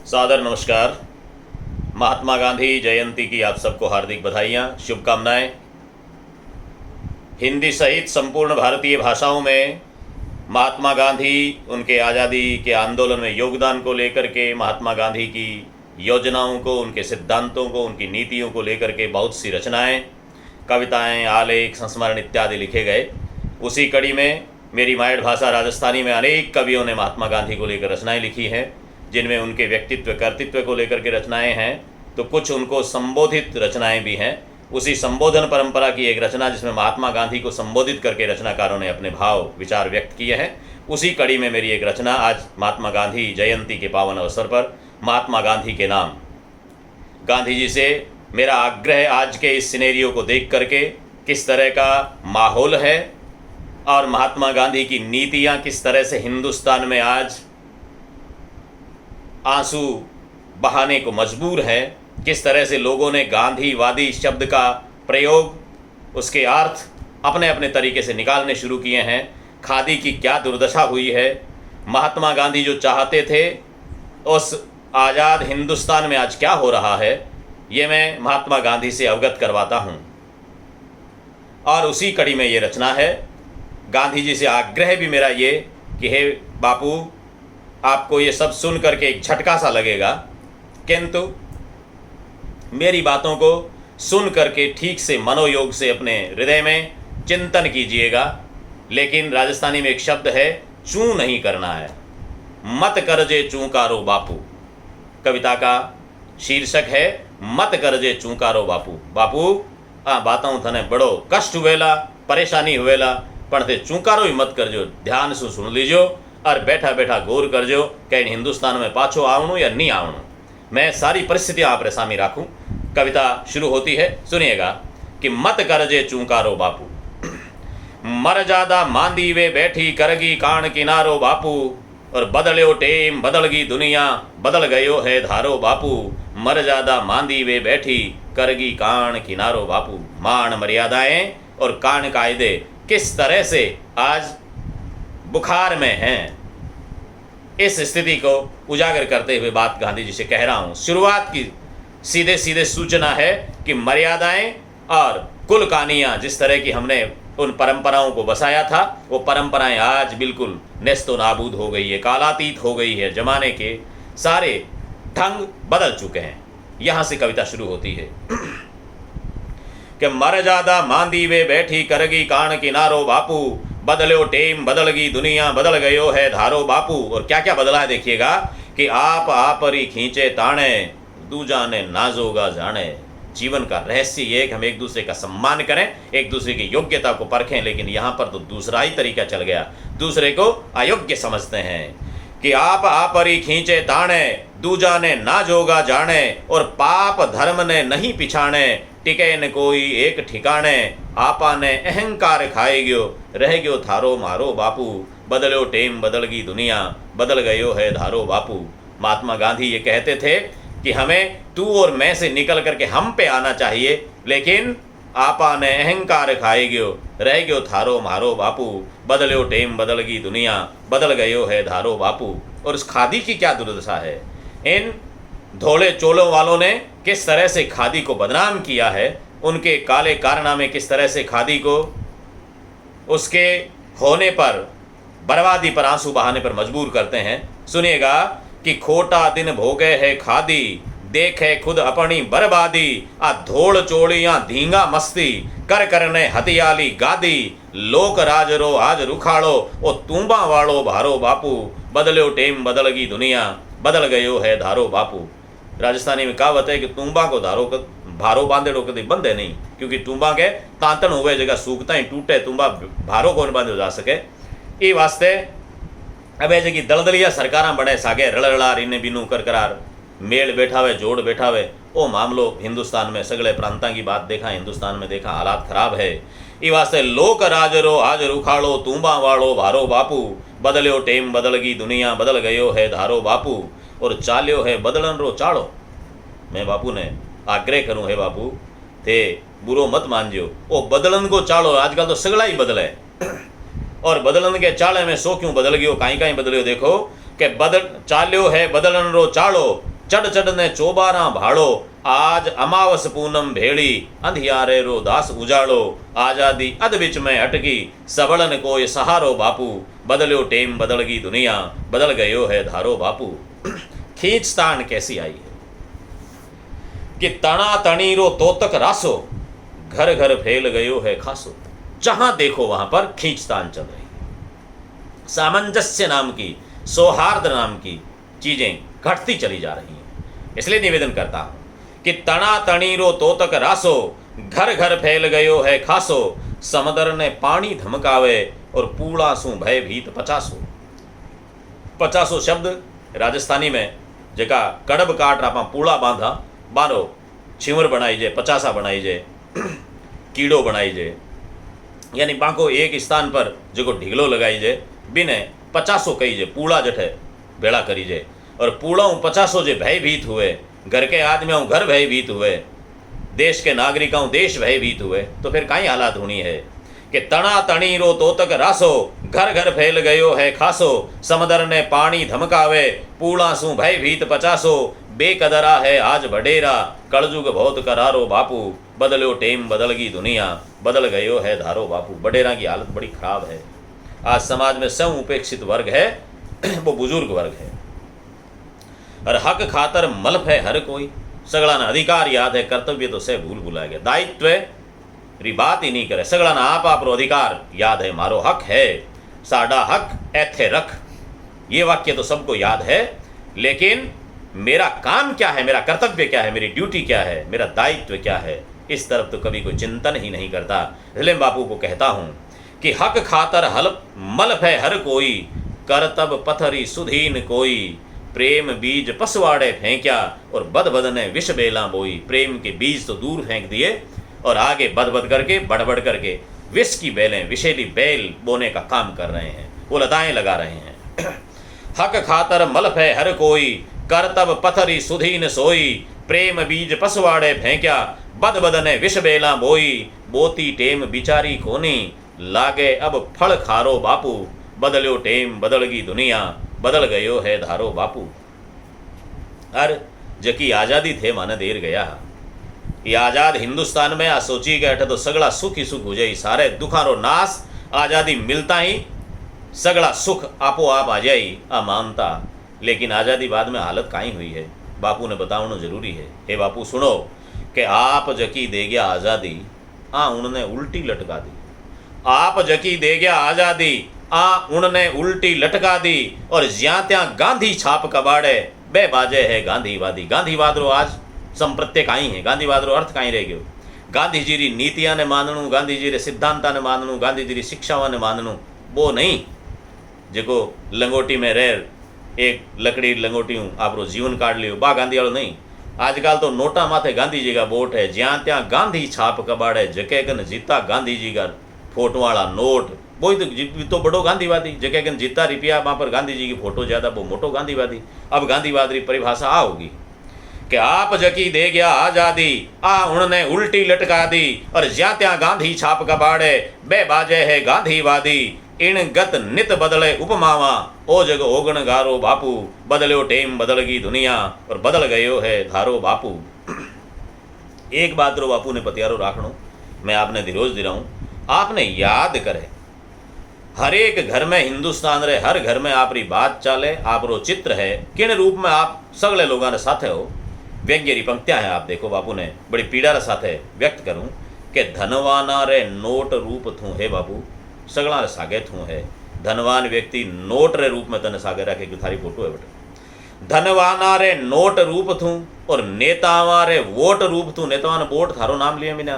सादर नमस्कार। महात्मा गांधी जयंती की आप सबको हार्दिक बधाइयाँ, शुभकामनाएं। हिंदी सहित संपूर्ण भारतीय भाषाओं में महात्मा गांधी, उनके आज़ादी के आंदोलन में योगदान को लेकर के, महात्मा गांधी की योजनाओं को, उनके सिद्धांतों को, उनकी नीतियों को लेकर के बहुत सी रचनाएं, कविताएं, आलेख, संस्मरण इत्यादि लिखे गए। उसी कड़ी में मेरी मायड़ भाषा राजस्थानी में अनेक कवियों ने महात्मा गांधी को लेकर रचनाएं लिखी हैं, जिनमें उनके व्यक्तित्व, कर्तृत्व को लेकर के रचनाएं हैं, तो कुछ उनको संबोधित रचनाएं भी हैं। उसी संबोधन परंपरा की एक रचना जिसमें महात्मा गांधी को संबोधित करके रचनाकारों ने अपने भाव, विचार व्यक्त किए हैं, उसी कड़ी में मेरी एक रचना आज महात्मा गांधी जयंती के पावन अवसर पर, महात्मा गांधी के नाम। गांधी जी से मेरा आग्रह आज के इस सिनेरियो को देख करके, किस तरह का माहौल है और महात्मा गांधी की नीतियाँ किस तरह से हिंदुस्तान में आज आंसू बहाने को मजबूर है, किस तरह से लोगों ने गांधीवादी शब्द का प्रयोग, उसके अर्थ अपने अपने तरीके से निकालने शुरू किए हैं। खादी की क्या दुर्दशा हुई है, महात्मा गांधी जो चाहते थे उस आज़ाद हिंदुस्तान में आज क्या हो रहा है, ये मैं महात्मा गांधी से अवगत करवाता हूँ। और उसी कड़ी में ये रचना है। गांधी जी से आग्रह भी मेरा ये कि हे बापू, आपको ये सब सुन करके एक झटका सा लगेगा, किंतु मेरी बातों को सुन करके ठीक से मनोयोग से अपने हृदय में चिंतन कीजिएगा। लेकिन राजस्थानी में एक शब्द है, चूं नहीं करना है। मत करजे चूंकारो बापू, कविता का शीर्षक है मत करजे चूंकारो बापू। बापू आ बातों थने बड़ो कष्ट हुएला, परेशानी हुएला, पण ते चूंकारो ही मत करजो। ध्यान से सुन लीजो और बैठा बैठा गौर करजो कि हिंदुस्तान में पाछो आवणु या नहीं आवणु। मैं सारी परिस्थितियाँ आप सामने राखूं। कविता शुरू होती है, सुनिएगा कि मत करजे चूंकारो बापू, मर जादा मांदी वे बैठी करगी कान किनारो बापू, और बदल्यो टेम बदलगी दुनिया बदल गयो है धारो बापू, मर जादा मांदी वे बैठी करगी कान किनारो बापू। मान मर्यादाएं और कान कायदे किस तरह से आज बुखार में हैं, इस स्थिति को उजागर करते हुए बात गांधी जी से कह रहा हूँ। शुरुआत की सीधे सीधे सूचना है कि मर्यादाएं और कुल कानियाँ जिस तरह की हमने उन परंपराओं को बसाया था, वो परंपराएं आज बिल्कुल नेस्तो नाबूद हो गई है, कालातीत हो गई है। जमाने के सारे ढंग बदल चुके हैं। यहाँ से कविता शुरू होती है कि मर जादा मांदी वे बैठी करगी कान किनारो बापू, बदल्यो टेम बदलगी दुनिया बदल गयो है धारो बापू। और क्या क्या बदला है देखिएगा कि आप ही खींचे ताणे, दूजा ने नाजोगा जाने। जीवन का रहस्य ये है कि हम एक दूसरे का सम्मान करें, एक दूसरे की योग्यता को परखें, लेकिन यहाँ पर तो दूसरा ही तरीका चल गया, दूसरे को अयोग्य समझते हैं कि आप ही खींचे ताणे, दूजा ने नाजोगा जाने, और पाप धर्म ने नहीं पिछाणे, टिके न कोई एक ठिकाने, आपा ने अहंकार खाए गयो, रह गयो थारो मारो बापू, बदलो टेम बदलगी दुनिया बदल गयो है धारो बापू। महात्मा गांधी ये कहते थे कि हमें तू और मैं से निकल करके हम पे आना चाहिए, लेकिन आपा ने अहंकार खाए गयो, रह गयो थारो मारो बापू, बदलो टेम बदलगी दुनिया बदल गयो है धारो बापू। और उस खादी की क्या दुर्दशा है, इन धोले चोलों वालों ने किस तरह से खादी को बदनाम किया है, उनके काले कारनामे किस तरह से खादी को उसके होने पर, बर्बादी पर, आंसू बहाने पर मजबूर करते हैं। सुनिएगा कि खोटा दिन भोगे है खादी, देखे खुद अपनी बर्बादी, आ धोड़ चोड़ियाँ धींगा मस्ती, कर करने हथियाली गादी, लोक राज रो आज रुखाड़ो, ओ तूंबा वालो भारो बापू, बदल्यो टेम बदलगी दुनिया बदल गयो है धारो बापू। राजस्थानी में कहावत है कि तूंबा को भारो बांधेड़ो कभी बंधे नहीं, क्योंकि तूंबा के तांतन हुए जगह सूखता ही टूटे, तूंबा भारो को बांधो जा सके। ये वास्ते अब ये जगह दलदलिया सरकारां बने सागे रड़रड़ार इन्हें बिनू कर करार मेल बैठावे, जोड़ बैठावे। ओ मामलो हिंदुस्तान में सगले प्रांतां की बात देखा, हिंदुस्तान में देखा, हालात खराब है। ये वास्ते लोक राजरो आज रुखाड़ो, तूंबा वालो भारो बापू, बदल्यो टेम बदलगी दुनिया बदल गयो है धारो बापू, और चाल्यो है बदलन रो चाड़ो। मैं बापू ने आग्रह करूँ, है बापू थे बुरो मत मानजो, ओ बदलन को चाड़ो। आजकल तो सगला ही बदले, और बदलन के चाले में सो क्यों बदल गयो, काई काई बदलियो। देखो कि बदल चाल्यो है बदलन रो चाड़ो, चढ़ चढ़ ने चोबारा भाड़ो, आज अमावस पूनम भेड़ी, अंधियारे रो दास उजाड़ो, आजादी अध विच में अटकी, सबड़न को ये सहारो बापू, बदलो टेम बदल गई दुनिया, बदल गयो है धारो बापू। खींचतान कैसी आई है कि तना तणी रो तोतक रासो, घर घर फैल गयो है खासो। जहां देखो वहां पर खींचतान चल रही है। सामंजस्य नाम की, सौहार्द नाम की चीजें घटती चली जा रही हैं। इसलिए निवेदन करता हूं कि तना तणीरो तोतक रासो, घर घर फैल गयो है खासो, समदर ने पानी धमकावे और पूड़ा सु भय भीत पचासो। पचासो शब्द राजस्थानी में जेका कड़ब काट आपा पूड़ा बांधा बानो छिवर बनाई जे, पचासा बनाई जे, कीड़ो बनाई जे, यानी बाको एक स्थान पर जो ढीगलो लगाई जे, बिने पचासो कही जे, पूड़ा जठे भेड़ा करी जे, और पूड़ाऊ पचासो जे भयभीत हुए, घर के आदमियों घर भयभीत हुए, देश के नागरिकों देश भयभीत हुए, तो फिर काई हालात होनी है कि तना तणी रो तोतक रासो, घर घर फैल गयो है खासो, समदर ने पानी धमकावे, पूड़ा सु भयभीत पचासो, बेकदरा है आज बडेरा, कलजुग बहुत करारो बापू, बदलो टेम बदल गई दुनिया, बदल गयो है धारो बापू। बडेरा की हालत बड़ी खराब है। आज समाज में स्वयं उपेक्षित वर्ग है वो बुजुर्ग वर्ग है। और हक खातर मल्फ है हर कोई, सगड़ा ना अधिकार याद है, कर्तव्य तो से भूल भुला गया, दायित्व री बात ही नहीं करे, सगड़ा ना आप रो अधिकार याद है, मारो हक है, साडा हक एथे रख। ये वाक्य तो सबको याद है, लेकिन मेरा काम क्या है, मेरा कर्तव्य क्या है, मेरी ड्यूटी क्या है, मेरा दायित्व क्या है, इस तरफ तो कभी कोई चिंतन ही नहीं करता। इसलिए बापू को कहता हूँ कि हक खातर हल मल्फ है हर कोई, करतब पथरी सुधीन कोई, प्रेम बीज पसवाड़े फेंक्या और बद बद ने विष बेला बोई। प्रेम के बीज तो दूर फेंक दिए और आगे बद बद करके बढ़ बढ़ करके विष की बेलें, विषेली बेल बोने का काम कर रहे हैं, वो लताएं लगा रहे हैं। हक खातर मल्फ है हर कोई, करतब पथरी सुधीन सोई, प्रेम बीज पसवाड़े फेंक्या बद बद ने विष बेला बोई। बोती टेम बिचारी कोनी, लागे अब फल खारो बापू, बदलो टेम बदल गई दुनिया, बदल गयो है धारो बापू। अर जकी आज़ादी थे माने देर गया, ये आज़ाद हिंदुस्तान में आ सोची गए तो सगड़ा सुख ही सुख हो जाई, सारे दुखारो नाश, आज़ादी मिलता ही सगड़ा सुख आपो आप आ जाई, आ मानता। लेकिन आज़ादी बाद में हालत काई हुई है, बापू ने बताना जरूरी है। हे बापू सुनो कि आप जकी दे गया आज़ादी, उन्होंने उल्टी लटका दी। आप जकी दे गया आज़ादी, उन्होंने उल्टी लटका दी, और ज्या त्या गांधी छाप कबाड़े, बे बाजे है गांधीवादी। गांधीवाद रो आज संप्रत्यक आई है, गांधीवाद रो अर्थ कहीं रह गयो। गांधी जी री नीतियां ने मानणु, गांधी जी रे सिद्धांता ने मानणु, गांधी जी री शिक्षावां ने मानणु, वो नहीं जेको लंगोटी में रह एक लकड़ी लंगोटियूं आपरो जीवन काट लियो, बा गांधी वालों नहीं। आजकल तो नोटा माथे गांधी जी का बोट है, ज्या त्या गांधी छाप कबाड़े, जके कन जीता गांधी जी का फोटो वाला नोट, वो तो बड़ो गांधीवादी। जके कन जीता रुपया वहाँ पर गांधी जी की फोटो ज्यादा, वो मोटो गांधीवादी। अब गांधीवाद की परिभाषा आ होगी कि आप जकी दे गया आजादी, उन्होंने उल्टी लटका दी, और ज्या त्या गांधी छाप कबाड़े, बे बाजे है गांधीवादी। इन गत नित बदले उपमावा, ओ जग ओगण गारो बापू, बदलो टेम बदल गई दुनिया, और बदल गयो है धारो बापू। एक बात रो बापू ने पतियारो राखणो, मैं आपने धीरोज दिलाऊं, आपने याद करे हर एक घर में हिंदुस्तान रे, हर घर में आपरी बात चाले, आपरो चित्र है, किन रूप में आप सगले लोगों ने साथे हो। व्यंग्य री पंक्तियां हैं, आप देखो बापू ने बड़ी पीड़ा रे साथे व्यक्त करूं कि धनवाना रे नोट रूप थू हे बापू, सगला रे सागे थू है। धनवान व्यक्ति नोट रे रूप में तने सागे रखे, थारी फोटो है बेटे। धनवाना रे नोट रूप थू और नेतावा रे वोट रूप थू। नेतावान वोट थारो नाम लिए बिना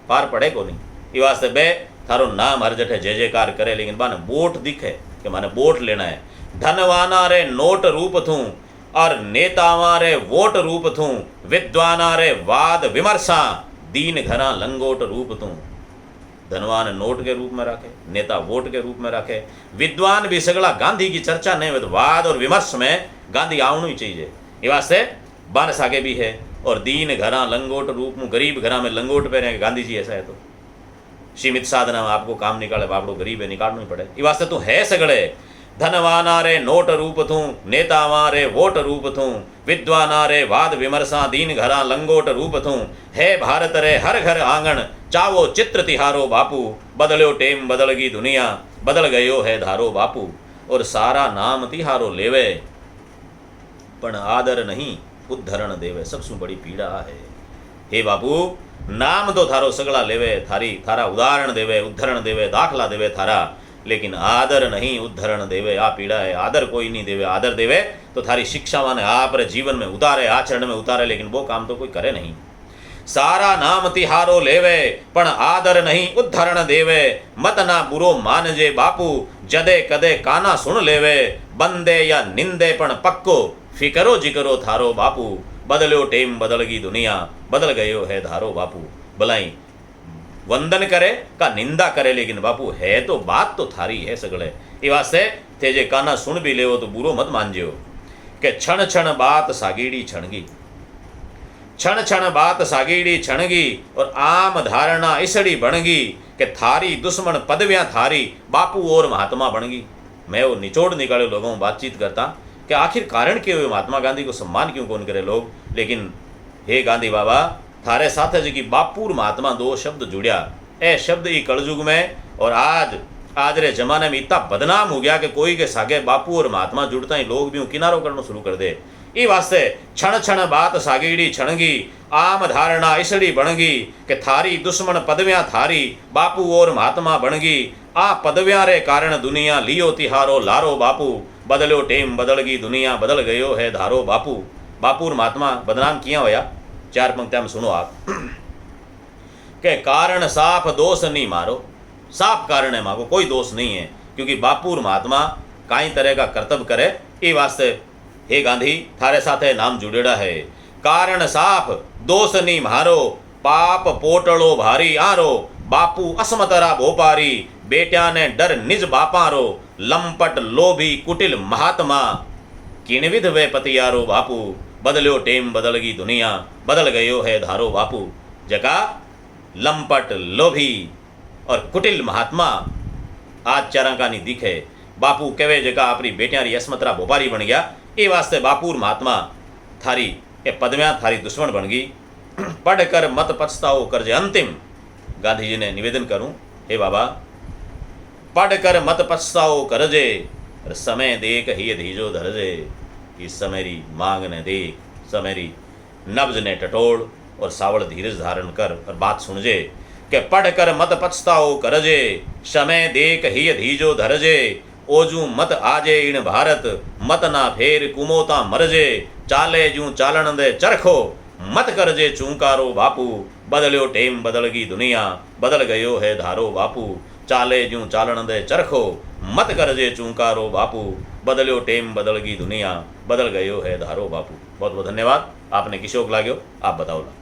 पार पड़े को नहीं, ये वास्ते बे थारो नाम हर जठे जय जयकार करे, लेकिन बाने वोट दिखे कि माने वोट लेना है। धनवाना रे नोट रूप थू और नेतावा रे वोट रूप थू, विद्वाना रे वाद विमर्शा, दीन घना लंगोट रूप थू। धनवान नोट के रूप में रखे, नेता वोट के रूप में रखे, विद्वान भी सगला गांधी की चर्चा नहीं, वाद और विमर्श में गांधी आवणु ही चाहिए। ये वास्ते बन सागे भी है, और दीन घरा लंगोट रूप में, गरीब घरा में लंगोट पहने गांधी जी ऐसा है तो सीमित साधना में आपको काम निकाले, आपको गरीब है निकालना ही पड़े। ये वास्ते तो है सगड़े धनवाना रे नोट रूप थूं, नेतावा रे वोट रूप थूं, विद्वाना रे वाद विमर्शा, दीन घरा लंगोट रूप थूं। है भारत रे हर घर आंगण, चावो चित्र तिहारो बापू। बदल्यो टेम बदलगी दुनिया, बदल गयो है धारो बापू। और सारा नाम तिहारो लेवे, पण आदर नहीं उद्धरण देवे। सबसे बड़ी पीड़ा है। हे बापू, नाम तो थारो सगड़ा लेवे, थारा उदाहरण देवे, उद्धरण देवे, दाखला देवे थारा, लेकिन आदर नहीं उद्धरण देवे। आ पीड़ा है। आदर कोई नहीं देवे। आदर देवे तो थारी शिक्षा माने आप रे जीवन में उतारे, आचरण में उतारे, लेकिन वो काम तो कोई करे नहीं। सारा नाम तिहारो लेवे, पण आदर नहीं उद्धरण देवे। मत ना बुरो मानजे बापू, जदे कदे काना सुन लेवे। बंदे या निंदे पण पक्को, फिकरो जिकरो थारो बापू। बदल्यो टेम बदलगी दुनिया, बदल गयो है धारो बापू। भलाई वंदन करे का निंदा करे, लेकिन बापू है तो बात तो थारी है सगळे। ये वास्ते थे जे काना सुन भी लेवो तो बुरो मत मानजो। के क्षण क्षण बात सागीड़ी छणगी, क्षण क्षण बात सागीड़ी छणगी, और आम धारणा इसड़ी बनगी। के थारी दुश्मन पदवियां थारी, बापू और महात्मा बनगी। मैं वो निचोड़ निकाले लोगों बातचीत करता कि आखिर कारण क्यों हुए, महात्मा गांधी को सम्मान क्यों कौन करे लोग। लेकिन हे गांधी बाबा, थारे साथ जी की बापू और महात्मा दो शब्द जुड़िया, ए शब्द ई कलयुग में और आज रे जमाने में इतना बदनाम हो गया कि कोई के सागे बापू और महात्मा जुड़ता ही लोग भी किनारो करना शुरू कर दे। ई वास्ते क्षण क्षण बात सागीड़ी छणगी, आम धारणा इसड़ी बनगी। के थारी दुश्मन पदवियां थारी, बापू और महात्मा बनगी। आ पदवियां रे कारण दुनिया लियो तिहारो लारो बापू। बदल्यो टेम बदलगी दुनिया, बदल गयो है धारो बापू। बापू और महात्मा बदनाम किया होया, चार पंक्तियां में सुनो आप। के कारण साफ दोष नहीं मारो, साफ कारण है मांगो, कोई दोष नहीं है, क्योंकि बापू और महात्मा काई तरह का कर्तव्य करे। ये वास्ते हे गांधी, थारे साथे नाम जुड़ेड़ा है। कारण साफ दोष नहीं मारो, पाप पोटड़ो भारी आरो। बापू असमतरा भोपारी, बेटिया ने डर निज बापारो। लंपट लोभी कुटिल महात्मा, किणविध वे पतियारो बापू। बदल्यो टेम बदलगी दुनिया, बदल गयो है धारो बापू। जका लंपट लोभी और कुटिल महात्मा आज चारा का नहीं दिखे। बापू कहे जका अपनी बेटिया री असमतरा भोपारी बन गया। ये वास्ते बापू और महात्मा थारी ये पदव्यां थारी दुश्मन बन गई। पढ़ कर मत पछताओ करजे अंतिम। गांधी जी ने निवेदन करूं, हे बाबा, पढ़ कर मत पछताओ करजे, समय देख ही धीजो धरजे। इस समयरी मांग ने देख, समयरी नब्ज ने टटोल और सावल धीरज धारण कर और बात सुनजे। के पढ़ कर मत पछताओ करजे, समय देख ही धीजो धरजे। ओजू मत आजे इन भारत, मत ना फेर कुमोता मरजे। चाले जू चालन दे चरखो, मत करजे चूंकारो बापू। बदल्यो टेम बदलगी दुनिया, बदल गयो है धारो बापू। चाले जू चालन दे चरखो, मत करजे चूंकारो बापू। बदल्यो टेम बदलगी दुनिया, बदल गयो है धारो बापू। बहुत बहुत धन्यवाद। आपने किशोक लाग्यो, आप बताओ ला।